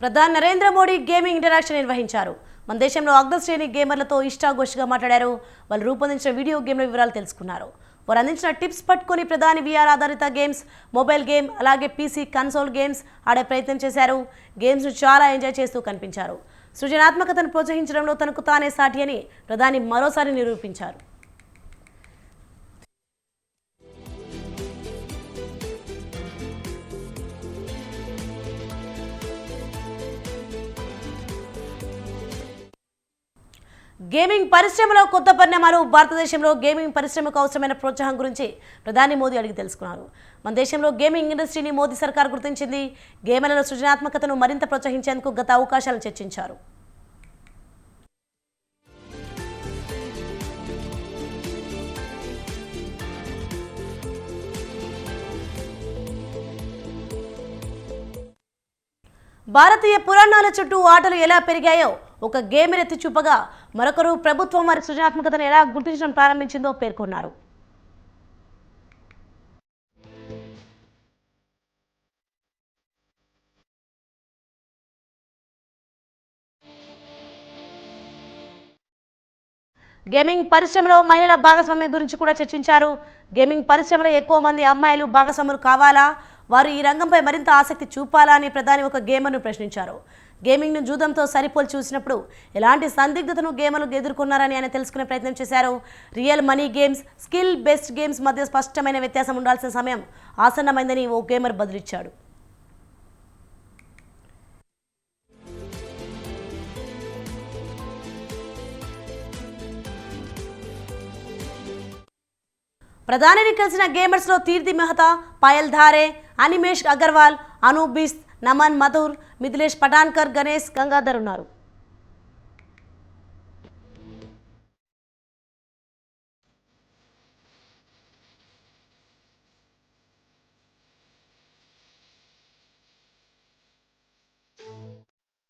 ప్రధాని Narendra Modi gaming interaction నిర్వహించారు. మన దేశంలో అగ్రశ్రేణి గేమర్లతో ఇష్టాగోష్ఠిగా మాట్లాడారు. వాళ్ళు రూపొందించిన వీడియో గేమ్ల వివరాలు తెలుసుకున్నారు. వారు అందించిన టిప్స్ పట్టుకొని ప్రధాని VR ఆధారిత గేమ్స్, మొబైల్ గేమ్, అలాగే PC కన్సోల్ గేమ్స్ ఆడే ప్రయత్నం చేశారు. గేమ్స్ను చాలా ఎంజాయ్ చేస్తూ కనిపించారు. సృజనాత్మకతను ప్రోత్సహించడంలో తనకు తానే సాటి అని ప్రధాని మరోసారి నిరూపించారు. గేమింగ్ పరిశ్రమలో కొత్త పరిణామాలు. భారతదేశంలో గేమింగ్ పరిశ్రమకు అవసరమైన ప్రోత్సాహం గురించి ప్రధాని మోదీ అడిగి తెలుసుకున్నారు. మన దేశంలో గేమింగ్ ఇండస్ట్రీని మోదీ సర్కార్ గుర్తించింది. గేమర్లలో సృజనాత్మకతను మరింత ప్రోత్సహించేందుకు గత అవకాశాలను చర్చించారు. భారతీయ పురాణాల చుట్టూ ఆటలు ఎలా పెరిగాయో ఒక గేమర్ ఎత్తి చూపగా మరొకరు ప్రభుత్వం వారి సృజనాత్మకతను ఎలా గుర్తించడం ప్రారంభించిందో పేర్కొన్నారు. గేమింగ్ పరిశ్రమలో మహిళల భాగస్వామ్యం గురించి కూడా చర్చించారు. గేమింగ్ పరిశ్రమలో ఎక్కువ మంది అమ్మాయిలు భాగస్వాములు కావాలా, వారు ఈ రంగంపై మరింత ఆసక్తి చూపాలా అని ప్రధాని ఒక గేమర్ను ప్రశ్నించారు. గేమింగ్ను జూదంతో సరిపోల్చి చూసినప్పుడు ఎలాంటి సందిగ్ధతను గేమర్లు ఎదుర్కొన్నారని ఆయన తెలుసుకునే ప్రయత్నం చేశారు. Real money games, skill based games మధ్య స్పష్టమైన వ్యత్యాసం ఉండాల్సిన సమయం ఆసన్నమైందని ఓ గేమర్ బదులిచ్చాడు. ప్రధానిని కలిసిన గేమర్స్లో తీర్థి మెహతా, పాయల్ ధారే, అనిమేష్ అగర్వాల్, అను బిస్త్, నమన్ మధుర్, మిథిలేష్ పటాన్కర్, గణేష్ గంగాధర్ ఉన్నారు.